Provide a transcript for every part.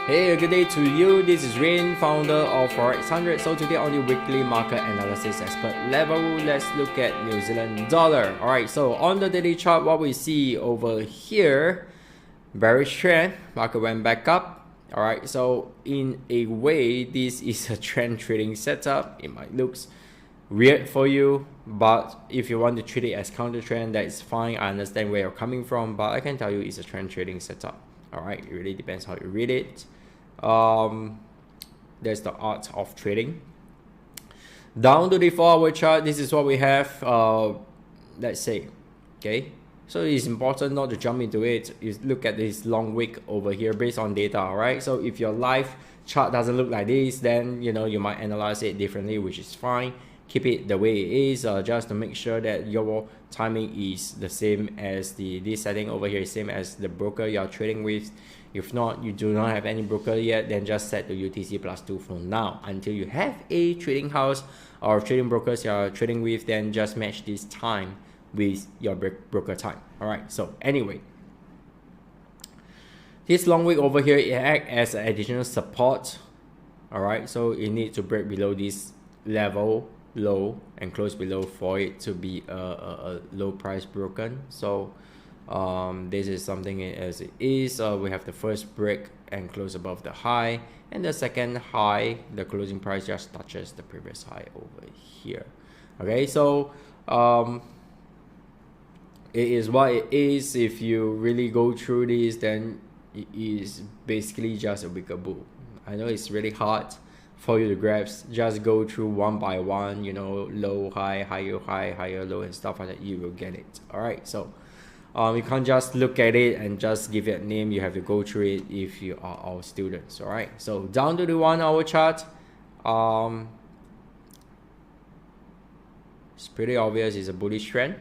Hey, good day to you. This is Rain, founder of Forex 100. So today on the weekly market analysis expert level, let's look at New Zealand dollar. Alright, so on the daily chart, what we see over here, bearish trend, market went back up. Alright, so in a way, this is a trend trading setup. It might look weird for you, but if you want to treat it as counter trend, that is fine. I understand where you're coming from, but I can tell you it's a trend trading setup. Alright, it really depends how you read it. There's the art of trading. Down to the 4-hour chart, this is what we have. Let's say, okay, so it's important not to jump into it. You look at this long wick over here based on data. All right, so if your live chart doesn't look like this, then you might analyze it differently, which is fine. Keep it the way it is, just to make sure that your timing is the same as this setting over here is same as the broker you're trading with. If not, you do not have any broker yet, then just set the UTC +2 for now until you have a trading house or trading brokers you're trading with. Then just match this time with your broker time. All right, so anyway, this long wick over here, it acts as an additional support. All right, so it needs to break below this level low and close below for it to be a low price broken. So this is something as it is. We have the first break and close above the high, and the second high, the closing price just touches the previous high over here. Okay, so it is what it is. If you really go through this, then it is basically just a wicker bull. I know it's really hard for you to grasp. Just go through one by one, low, high, higher, low, and stuff like that. You will get it. All right, so you can't just look at it and just give it a name. You have to go through it if you are our students. All right, so down to the 1-hour chart, it's pretty obvious it's a bullish trend.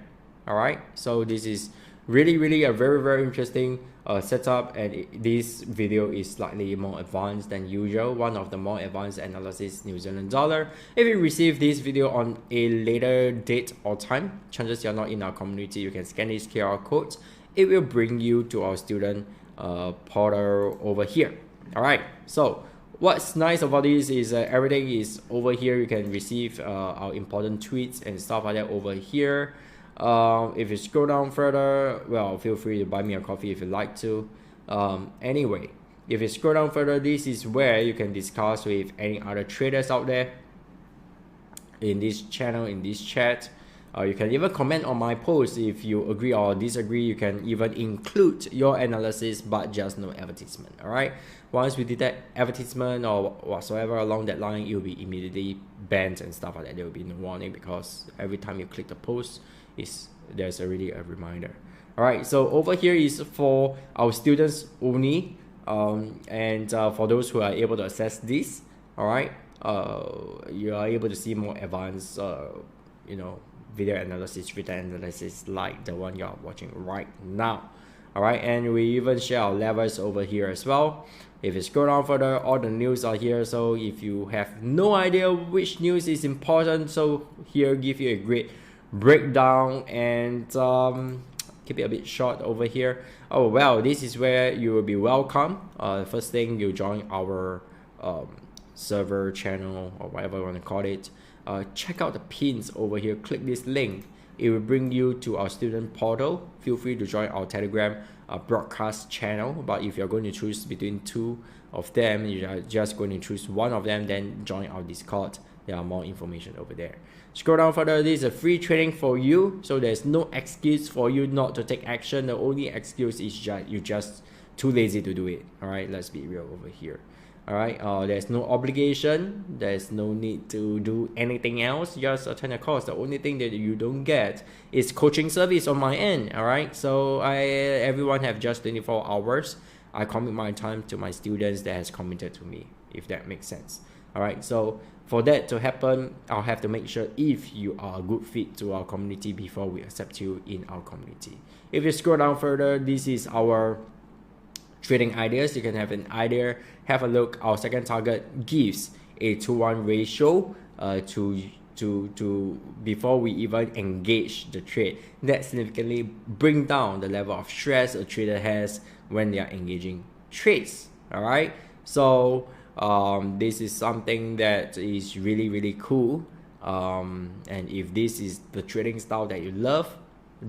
All right, so this is really a very interesting setup, and this video is slightly more advanced than usual. One of the more advanced analysis New Zealand dollar. If you receive this video on a later date or time, chances you're not in our community, you can scan this QR code. It will bring you to our student portal over here. All right, so what's nice about this is everything is over here. You can receive our important tweets and stuff like that over here. If you scroll down further, well, feel free to buy me a coffee if you like to. Anyway, if you scroll down further, this is where you can discuss with any other traders out there in this channel, in this chat. You can even comment on my post if you agree or disagree. You can even include your analysis, but just no advertisement. All right, once we detect advertisement or whatsoever along that line, it will be immediately banned and stuff like that. There will be no warning, because every time you click the post, there's already a reminder. All right, so over here is for our students only, and for those who are able to access this, all right, you are able to see more advanced video analysis, data analysis, like the one you are watching right now. All right, and we even share our levels over here as well. If you scroll down further, all the news are here. So if you have no idea which news is important, so here give you a great breakdown, and keep it a bit short over here. Oh well, this is where you will be welcome. First thing, you join our server channel or whatever you want to call it. Check out the pins over here. Click this link. It will bring you to our student portal. Feel free to join our Telegram broadcast channel, but if you're going to choose between two of them, you are just going to choose one of them, then join our Discord. There are more information over there. Scroll down further. This is a free training for you, so there's no excuse for you not to take action. The only excuse is you're just too lazy to do it. All right, let's be real over here. All right, there's no obligation, there's no need to do anything else, just attend a course. The only thing that you don't get is coaching service on my end. All right, so everyone have just 24 hours. I commit my time to my students that has committed to me, if that makes sense. All right, so for that to happen, I'll have to make sure if you are a good fit to our community before we accept you in our community. If you scroll down further, this is our trading ideas. You can have an idea, have a look. Our second target gives a 2-1 ratio to before we even engage the trade. That significantly bring down the level of stress a trader has when they are engaging trades. All right, So this is something that is really cool. And if this is the trading style that you love,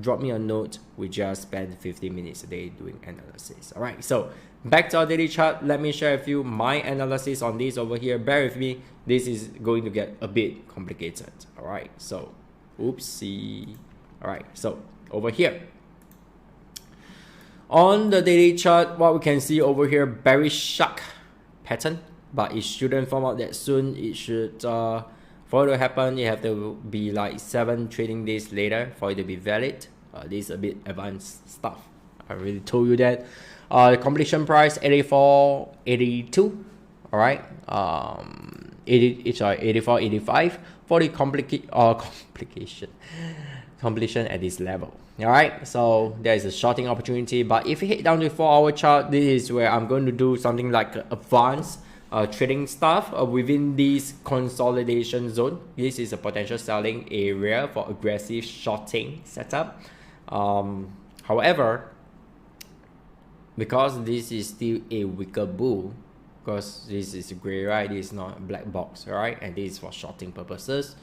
drop me a note. We just spend 15 minutes a day doing analysis. All right, so back to our daily chart. Let me share with you my analysis on this over here. Bear with me, this is going to get a bit complicated. All right, so oopsie. All right, so over here on the daily chart, what we can see over here, bearish shark pattern, but it shouldn't form out that soon. It should for it to happen, you have to be like 7 trading days later for it to be valid. This is a bit advanced stuff. I already told you that. The completion price 84.82. All right, 84.85 for the completion at this level. All right, so there is a shorting opportunity, but if you hit down to 4-hour chart, this is where I'm going to do something like advanced trading stuff within this consolidation zone. This is a potential selling area for aggressive shorting setup. However, because this is still a weaker bull, because this is gray, right? This is not a black box, right? And this is for shorting purposes.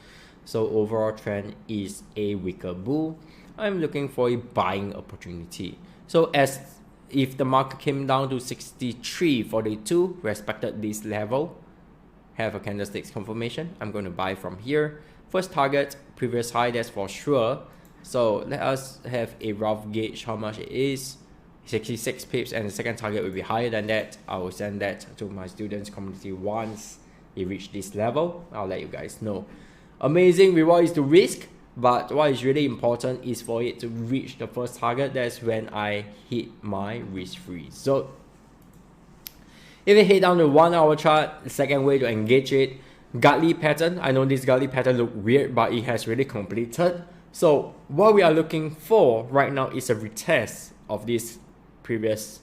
So overall trend is a weaker bull. I'm looking for a buying opportunity. So as if the market came down to 63.42, respected this level, have a candlesticks confirmation, I'm going to buy from here. First target, previous high, that's for sure. So let us have a rough gauge how much it is. 66 pips, and the second target will be higher than that. I will send that to my students community once it reach this level. I'll let you guys know. Amazing reward is the risk, but what is really important is for it to reach the first target. That's when I hit my risk-free zone. If you hit down the 1-hour chart, the second way to engage it, Gartley pattern. I know this Gartley pattern look weird, but it has really completed. So what we are looking for right now is a retest of this previous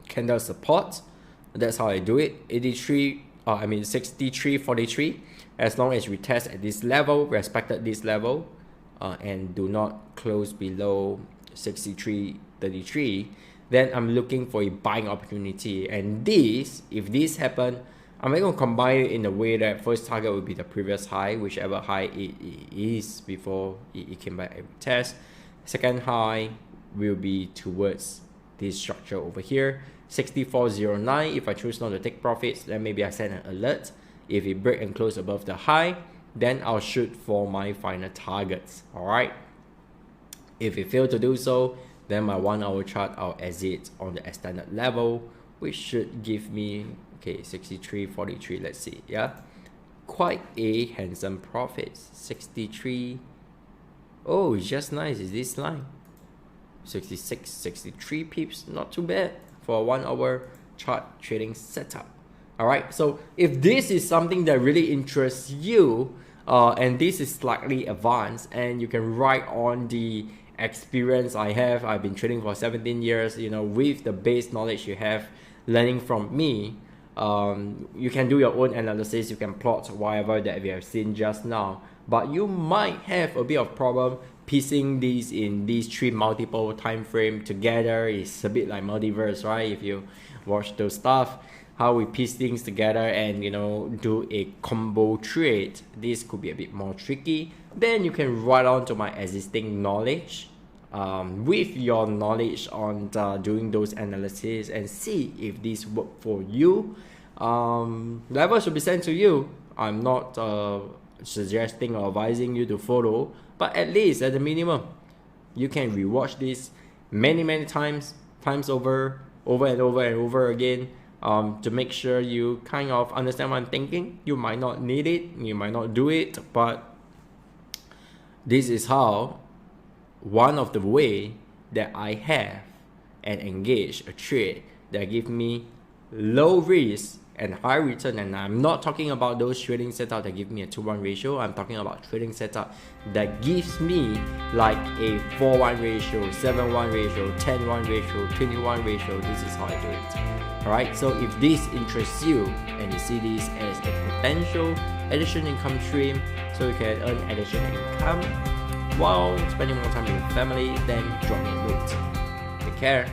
candle support. That's how I do it. 63.43. As long as we test at this level, respected this level, and do not close below 63.33, then I'm looking for a buying opportunity. And this, if this happen, I'm going to combine it in a way that first target will be the previous high, whichever high it is before it came back and test. Second high will be towards this structure over here, 64.09. If I choose not to take profits, then maybe I send an alert. If it break and close above the high, then I'll shoot for my final targets. All right, if it fail to do so, then my 1-hour chart, I'll exit on the extended level, which should give me, okay, 63.43. let's see. Yeah, quite a handsome profit. 63. Oh, it's just nice. Is this line 66, 63 pips? Not too bad for a 1-hour chart trading setup. All right, so if this is something that really interests you, and this is slightly advanced, and you can write on the experience I have. I've been trading for 17 years, you know, with the base knowledge you have learning from me, you can do your own analysis. You can plot whatever that we have seen just now, but you might have a bit of problem piecing these in these 3 multiple time frame together. It's a bit like multiverse, right? If you watch those stuff, how we piece things together and, you know, do a combo trade, this could be a bit more tricky. Then you can write on to my existing knowledge, with your knowledge on doing those analysis, and see if this work for you. Level should be sent to you. I'm not suggesting or advising you to follow, but at least at the minimum, you can rewatch this many times over and over again, to make sure you kind of understand what I'm thinking. You might not need it, you might not do it, but this is how one of the way that I have and engage a trade that give me low risk and high return. And I'm not talking about those trading setup that give me a 2-1 ratio. I'm talking about trading setup that gives me like a 4-1 ratio, 7-1 ratio, 10-1 ratio, 21 ratio. This is how I do it. Alright, so if this interests you and you see this as a potential additional income stream, so you can earn additional income while spending more time with your family, then drop me a note. Take care.